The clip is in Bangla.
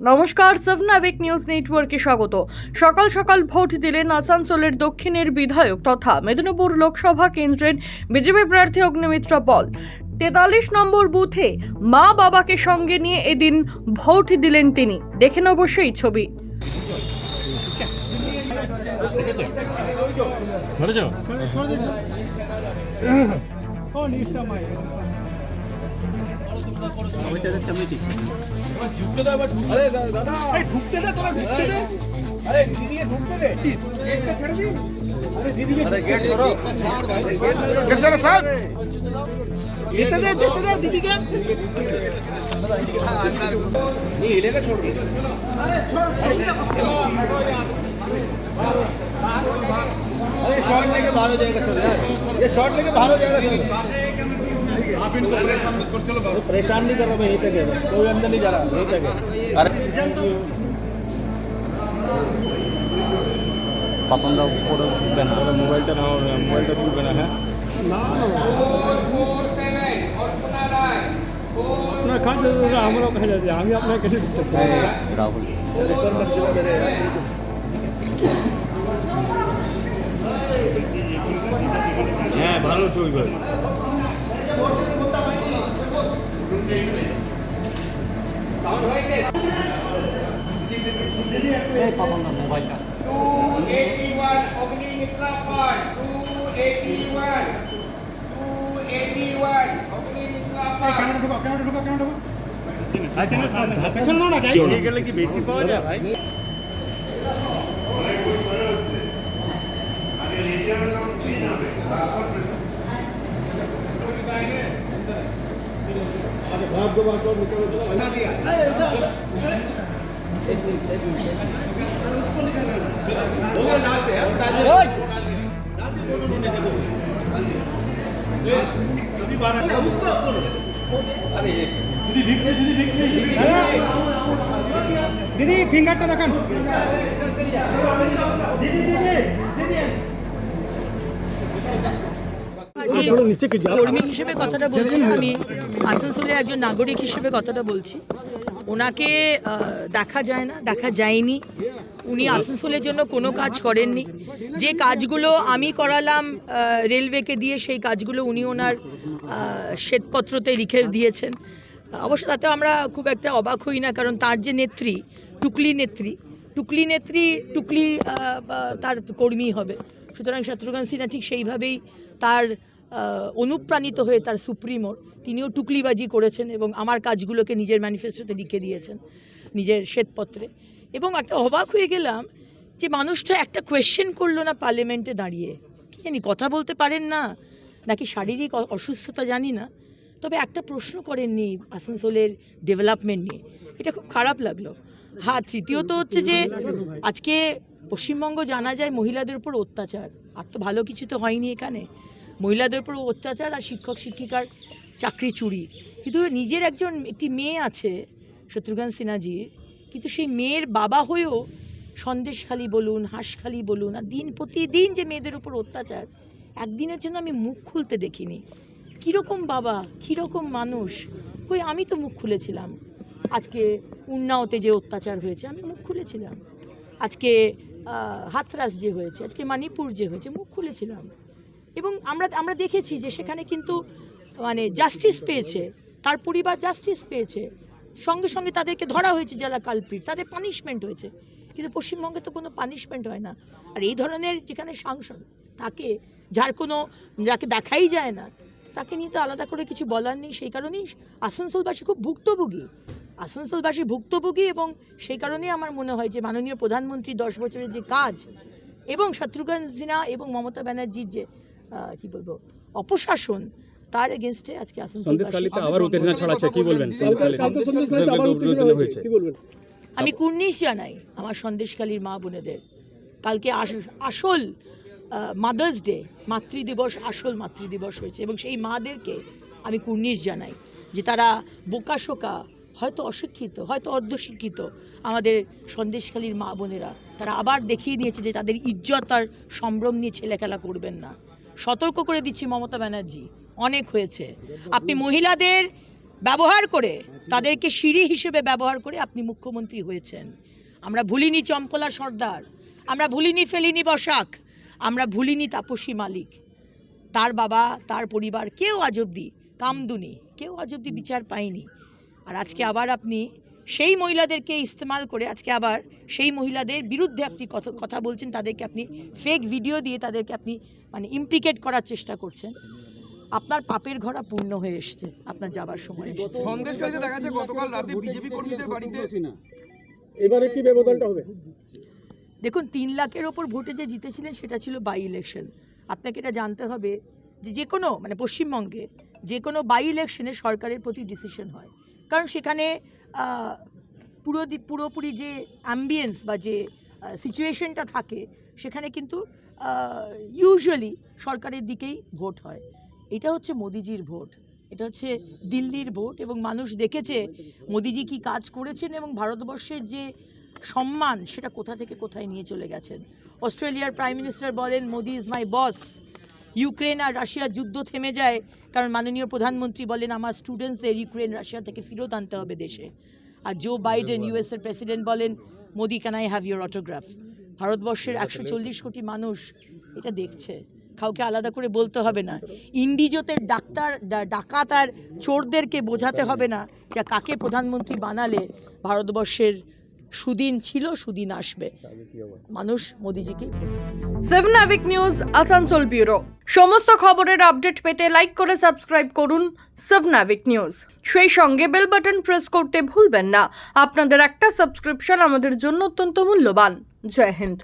নমস্কার, সাবনাভিক নিউজ নেটওয়ার্কে স্বাগত। সকাল সকাল ভোট দিলেন আসানসোলের দক্ষিণের বিধায়ক তথা মেদিনীপুর লোকসভা কেন্দ্রের বিজেপি প্রার্থী অগ্নিমিত্রা পল। 43 নম্বর বুথে মা বাবাকে সঙ্গে নিয়ে এদিন ভোট দিলেন তিনি। দেখেন অবশ্যই ছবি। शॉट लेके बाहर हो जाएगा सर यार, ये शॉट लेके बाहर हो जाएगा सर। आप इनको परेशान मत करो, चलो बाहर। परेशान नहीं कर रहा मैं, यहीं तक है बस, कोई अंदर नहीं जा रहा, यहीं तक है। अरे पापनरा ऊपर बना मोबाइलটা নাও, মোবাইলটা তুলবে না। হ্যাঁ না না কাছে আমরাও কাছে যাচ্ছি, আমি আপনাকে কেটে দিতে চাই রাহুল। হ্যাঁ ভালো চলবে। মোবাইলটা 281 অগ্নিমিত্রা পাল 281 অগ্নিমিত্রা পাল। নিয়ে গেলে কি বেশি পাওয়া যায় ভাই? দিদি ফিঙ্গারটা দেখান। কর্মী হিসেবে কথাটা বলছি, আমি আসানসোলের একজন নাগরিক হিসেবে কথাটা বলছি। ওনাকে দেখা যায় না, দেখা যায়নি। উনি আসানসোলের জন্য কোনো কাজ করেননি। যে কাজগুলো আমি করালাম রেলওয়েকে দিয়ে, সেই কাজগুলো উনি ওনার শ্বেতপত্রতে লিখে দিয়েছেন। অবশ্য তাতে আমরা খুব একটা অবাক হই না, কারণ তার যে নেত্রী টুকলি নেত্রী তার কর্মী হবে। সুতরাং শত্রুঘ্ন সিনহা ঠিক সেইভাবেই তার অনুপ্রাণিত হয়ে তার সুপ্রিমোর তিনিও টুকলিবাজি করেছেন এবং আমার কাজগুলোকে নিজের ম্যানিফেস্টোতে লিখে দিয়েছেন নিজের শ্বেতপত্রে। এবং একটা অবাক হয়ে গেলাম যে মানুষটা একটা কোয়েশ্চেন করলো না পার্লামেন্টে দাঁড়িয়ে। কি জানি কথা বলতে পারেন না নাকি শারীরিক অসুস্থতা জানি না, তবে একটা প্রশ্ন করেননি আসানসোলের ডেভেলপমেন্ট নিয়ে। এটা খুব খারাপ লাগলো। হ্যাঁ, তৃতীয়ত হচ্ছে যে আজকে পশ্চিমবঙ্গ জানা যায় মহিলাদের উপর অত্যাচার, আর তো ভালো কিছু তো হয়নি এখানে। মহিলাদের উপর অত্যাচার আর শিক্ষক শিক্ষিকার চাকরি চুরি। কিন্তু নিজের একটি মেয়ে আছে শত্রুঘ্ন সিনহাজির, কিন্তু সেই মেয়ের বাবা হয়েও সন্দেশখালি বলুন, হাঁসখালি বলুন, আর দিন প্রতিদিন যে মেয়েদের উপর অত্যাচার, একদিনের জন্য আমি মুখ খুলতে দেখিনি। কীরকম বাবা, কীরকম মানুষ। কই আমি তো মুখ খুলেছিলাম। আজকে উন্নাওতে যে অত্যাচার হয়েছে আমি মুখ খুলেছিলাম। আজকে হাথরাস যে হয়েছে, আজকে মণিপুর যে হয়েছে, মুখ খুলেছিলাম। এবং আমরা দেখেছি যে সেখানে কিন্তু মানে জাস্টিস পেয়েছে, তার পরিবার জাস্টিস পেয়েছে, সঙ্গে সঙ্গে তাদেরকে ধরা হয়েছে যারা কালপ্রিট, তাদের পানিশমেন্ট হয়েছে। কিন্তু পশ্চিমবঙ্গে তো কোনো পানিশমেন্ট হয় না। আর এই ধরনের যেখানে সাংসদ তাকে যাকে দেখাই যায় না, তাকে নিয়ে তো আলাদা করে কিছু বলার নেই। সেই কারণেই আসানসোলবাসী খুব ভুক্তভোগী এবং সেই কারণেই আমার মনে হয় যে মাননীয় প্রধানমন্ত্রী 10 বছরের যে কাজ এবং শত্রুঘ্ন সিনহা এবং মমতা ব্যানার্জির যে কি বলবো অপশাসন, তার এগেইনস্টে আজকে আসানসোলবাসী আবার উত্তেজনা ছড়াচ্ছে। কি বলবেন? আমি কুর্নিশ জানাই আমার সন্দেশখালীর মা বোনেদের। কালকে আসল মাদার্স ডে, মাতৃদিবস, আসল মাতৃদিবস হয়েছে এবং সেই মাদেরকে আমি কুর্নিশ জানাই যে তারা বোকাশোকা, হয়তো অশিক্ষিত, হয়তো অর্ধশিক্ষিত আমাদের সন্দেশখালীর মা বোনেরা, তারা আবার দেখিয়ে দিয়েছে যে তাদের ইজ্জত আর সম্ভ্রম নিয়ে ছেলেখেলা করবেন না। সতর্ক করে দিচ্ছি মমতা ব্যানার্জি, অনেক হয়েছে। আপনি মহিলাদের ব্যবহার করে, তাদেরকে সিঁড়ি হিসেবে ব্যবহার করে আপনি মুখ্যমন্ত্রী হয়েছেন। আমরা ভুলিনি চম্পলা সর্দার, আমরা ভুলিনি ফেলিনি বসাক, আমরা ভুলিনি তাপসী মালিক, তার বাবা, তার পরিবার, কেউ আজ অবধি, কামদুনি, কেউ আজ অবধি বিচার পায়নি। আর আজকে আবার আপনি সেই মহিলাদেরকে ইস্তেমাল করে আজকে আবার সেই মহিলাদের বিরুদ্ধে আপনি কথা বলছেন, তাদেরকে আপনি ফেক ভিডিও দিয়ে তাদেরকে আপনি মানে ইমপ্লিকেট করার চেষ্টা করছেন। আপনার পাপের ঘোড়া পূর্ণ হয়ে এসছে আপনার যাবার সময় এসেছে। সন্দেশখালীতে দেখা যাচ্ছে গতকাল রাতে বিজেপি কর্মীদের বাড়িতে এবারে কি ব্যবধানটা হবে? দেখুন, 3 লাখের ওপর ভোটে যে জিতেছিলেন সেটা ছিল বাই ইলেকশন। আপনাকে এটা জানতে হবে যে কোনো মানে পশ্চিমবঙ্গে যে কোনো বাই ইলেকশনে সরকারের প্রতি ডিসিশন হয়, কারণ সেখানে পুরোপুরি যে অ্যাম্বিয়েন্স বা যে সিচুয়েশনটা থাকে সেখানে কিন্তু ইউজুয়ালি সরকারের দিকেই ভোট হয়। এটা হচ্ছে মোদিজির ভোট, এটা হচ্ছে দিল্লির ভোট, এবং মানুষ দেখেছে মোদিজি কি কাজ করেছেন এবং ভারতবর্ষের যে সম্মান সেটা কোথা থেকে কোথায় নিয়ে চলে গেছেন। অস্ট্রেলিয়ার প্রাইম মিনিস্টার বলেন Modi is my boss. Ukraine আর রাশিয়ার যুদ্ধ থেমে যায় কারণ মাননীয় প্রধানমন্ত্রী বলেন আমার স্টুডেন্টসদের ইউক্রেন রাশিয়া থেকে ফেরত আনতে হবে দেশে। আর জো বাইডেন ইউএসের প্রেসিডেন্ট বলেন Modi can I have your autograph. ভারতবর্ষের 140 কোটি মানুষ এটা দেখছে, কাউকে আলাদা করে বলতে হবে না। ইন্ডিজোতের ডাকাত আর চোরদেরকে বোঝাতে হবে না যে কাকে প্রধানমন্ত্রী বানালে ভারতবর্ষের সুদিন ছিল, সুদিন আসবে। মানুষ মোদিজিকেই। 7 নাভিক নিউজ আসানসোল ব্যুরো। সমস্ত খবরের আপডেট পেতে লাইক করে সাবস্ক্রাইব করুন 7 নাভিক নিউজ। সেই সঙ্গে বেল বাটন প্রেস করতে ভুলবেন না। আপনাদের একটা সাবস্ক্রিপশন আমাদের জন্য অত্যন্ত মূল্যবান। জয় হিন্দ।